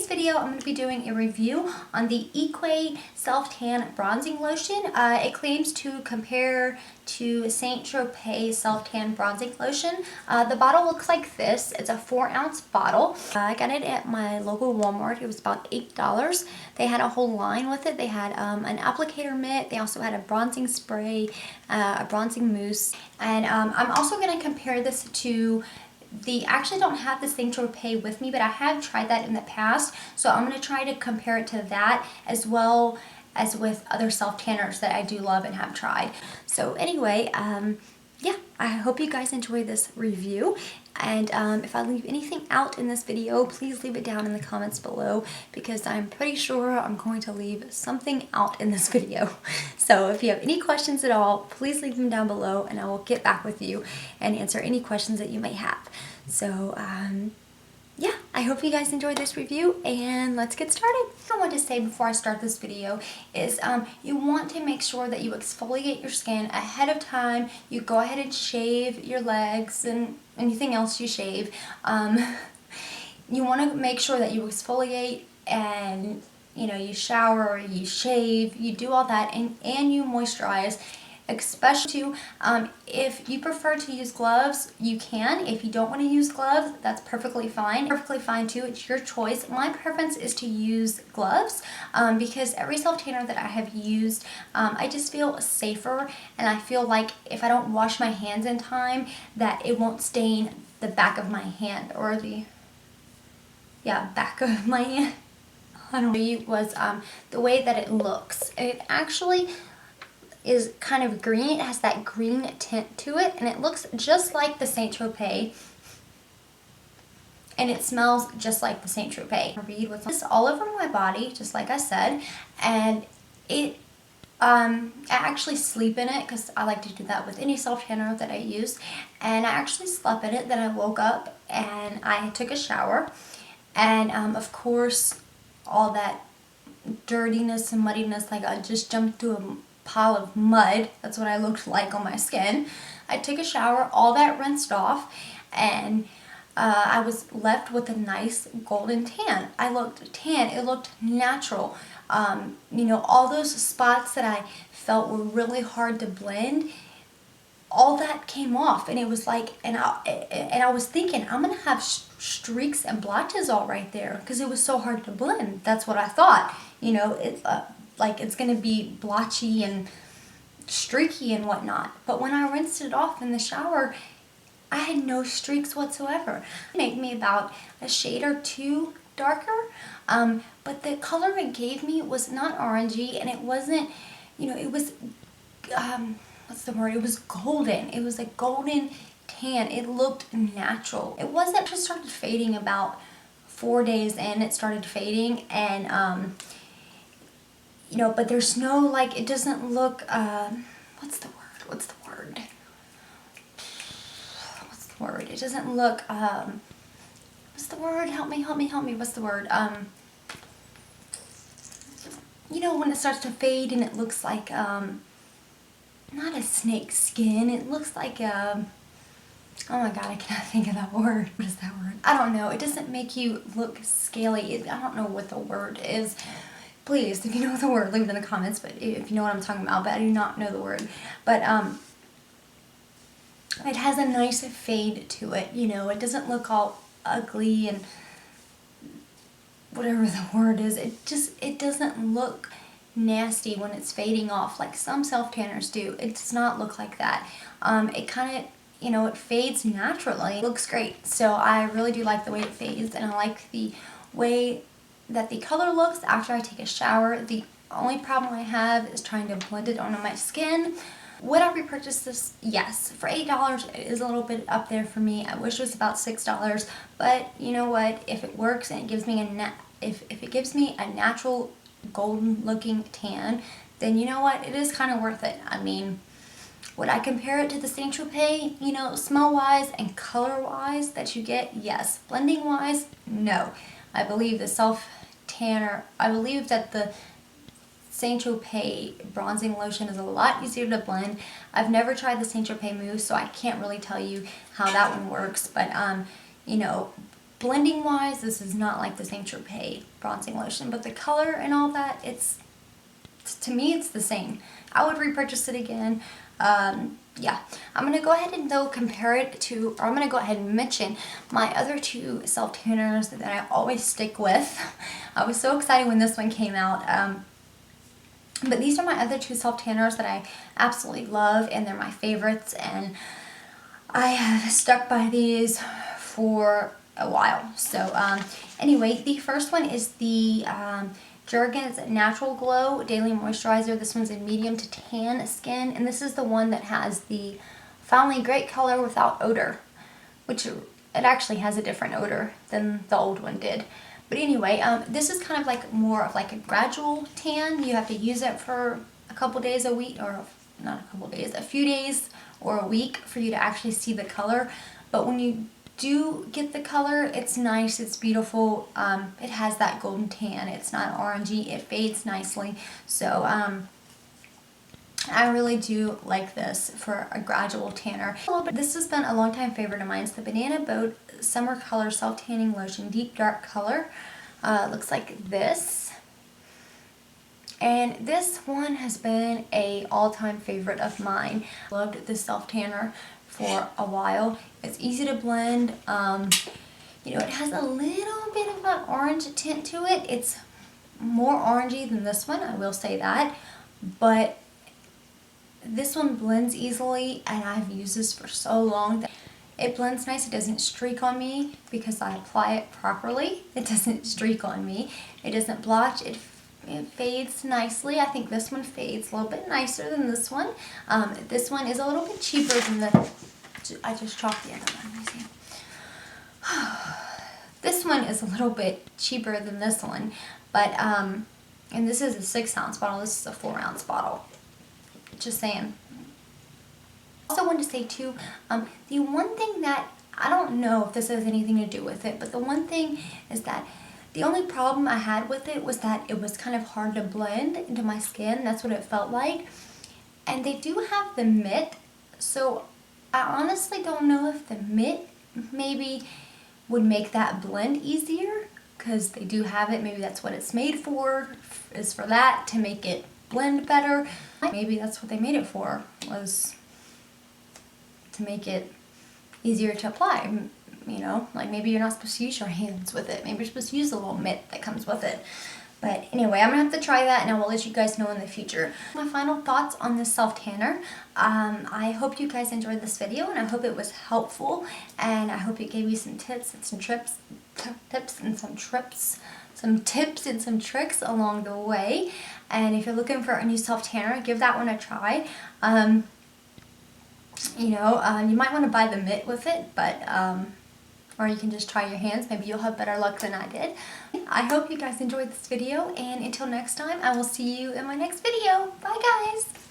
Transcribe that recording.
video, I'm going to be doing a review on the Equate Self-Tan Bronzing Lotion. It claims to compare to St.Tropez Self-Tan Bronzing Lotion. The bottle looks like this. It's a 4-ounce bottle. I got it at my local Walmart. It was about $8. They had a whole line with it. They had an applicator mitt. They also had a bronzing spray, a bronzing mousse. And I'm also going to compare this to I actually don't have the St.Tropez with me, but I have tried that in the past. So I'm going to try to compare it to that as well as with other self-tanners that I do love and have tried. So anyway, yeah, I hope you guys enjoy this review. And if I leave anything out in this video, please leave it down in the comments below, because I'm pretty sure I'm going to leave something out in this video. So if you have any questions at all, please leave them down below and I will get back with you and answer any questions that you may have. So yeah, I hope you guys enjoyed this review, and let's get started. What I want to say before I start this video is you want to make sure that you exfoliate your skin ahead of time. You go ahead and shave your legs and anything else you shave. You want to make sure that you exfoliate and you shower, you shave, you do all that, and you moisturize. Especially if you prefer to use gloves, you can. If you don't want to use gloves, that's perfectly fine. Perfectly fine too, it's your choice. My preference is to use gloves because every self-tanner that I have used, I just feel safer, and I feel like if I don't wash my hands in time, that it won't stain the back of my hand, or back of my hand. I don't know, was the way that it looks. It actually is kind of green. It has that green tint to it, and it looks just like the St.Tropez, and it smells just like the St.Tropez. Read what's this all over my body, just like I said, and I actually sleep in it because I like to do that with any self-tanner that I use, and I actually slept in it. Then I woke up and I took a shower, and of course all that dirtiness and muddiness, like I just jumped to a pile of mud. That's what I looked like on my skin. I took a shower, all that rinsed off, and I was left with a nice golden tan. I looked tan. It looked natural. All those spots that I felt were really hard to blend, all that came off, and it was like, and I was thinking, I'm gonna have streaks and blotches all right there because it was so hard to blend. That's what I thought. It's like it's gonna be blotchy and streaky and whatnot. But when I rinsed it off in the shower, I had no streaks whatsoever. It made me about a shade or two darker, but the color it gave me was not orangey, and it wasn't, it was, what's the word? It was golden. It was a golden tan. It looked natural. It wasn't, just started fading about 4 days in. It started fading, and but there's no, like, it doesn't look, what's the word? It doesn't look, what's the word? Help me. What's the word? When it starts to fade and it looks like, not a snake skin. It looks like, oh my god, I cannot think of that word. What is that word? I don't know. It doesn't make you look scaly. I don't know what the word is. Please, if you know the word, leave it in the comments, but if you know what I'm talking about, but I do not know the word. But it has a nice fade to it, it doesn't look all ugly and whatever the word is. It doesn't look nasty when it's fading off like some self-tanners do. It does not look like that. It kind of, it fades naturally. It looks great. So I really do like the way it fades, and I like the way that the color looks after I take a shower. The only problem I have is trying to blend it onto my skin. Would I repurchase this? Yes. For $8, it is a little bit up there for me. I wish it was about $6, but you know what? If it works and it gives me if it gives me a natural golden looking tan, then you know what? It is kind of worth it. I mean, would I compare it to the St.Tropez, smell-wise and color-wise that you get? Yes. Blending-wise? No. I believe I believe that the St.Tropez bronzing lotion is a lot easier to blend. I've never tried the St.Tropez mousse, so I can't really tell you how that one works, but blending wise, this is not like the St.Tropez bronzing lotion, but the color and all that, to me it's the same. I would repurchase it again. Yeah, I'm gonna go ahead and though compare it to, or I'm gonna go ahead and mention my other two self tanners that I always stick with. I was so excited when this one came out. But these are my other two self tanners that I absolutely love, and they're my favorites, and I have stuck by these for a while. So anyway, the first one is the Jergens Natural Glow Daily Moisturizer. This one's in medium to tan skin, and this is the one that has the finally great color without odor, which it actually has a different odor than the old one did. But anyway, this is kind of like more of like a gradual tan. You have to use it for a couple days a week, or not a couple days, a few days or a week for you to actually see the color. But when you do get the color, it's nice, it's beautiful. It has that golden tan. It's not orangey, it fades nicely. So I really do like this for a gradual tanner. This has been a long time favorite of mine. It's the Banana Boat Summer Color Self Tanning Lotion, deep dark color. Looks like this. And this one has been a all-time favorite of mine. Loved this self tanner for a while. It's easy to blend. You know, it has a little bit of an orange tint to it. It's more orangey than this one, I will say that. But this one blends easily, and I've used this for so long that it blends nice. It doesn't streak on me because I apply it properly. It doesn't streak on me. It doesn't blotch. It fades nicely. I think this one fades a little bit nicer than this one. This one is a little bit cheaper than the... I just chopped the other one. Let me see. This one is a little bit cheaper than this one, but and this is a 6-ounce bottle. This is a 4-ounce bottle. Just saying. Also wanted to say too, the one thing that, I don't know if this has anything to do with it, but the one thing is that the only problem I had with it was that it was kind of hard to blend into my skin. That's what it felt like. And they do have the mitt, so I honestly don't know if the mitt maybe would make that blend easier, because they do have it. Maybe that's what it's made for, is for that, to make it blend better. Maybe that's what they made it for, was to make it easier to apply. You know, like maybe you're not supposed to use your hands with it. Maybe you're supposed to use the little mitt that comes with it. But anyway, I'm gonna have to try that, and I will let you guys know in the future. My final thoughts on this self tanner. I hope you guys enjoyed this video, and I hope it was helpful, and I hope it gave you some tips and some tips and some tricks along the way. And if you're looking for a new self tanner, give that one a try. You know, you might want to buy the mitt with it, but or you can just try your hands. Maybe you'll have better luck than I did. I hope you guys enjoyed this video, and until next time, I will see you in my next video. Bye guys!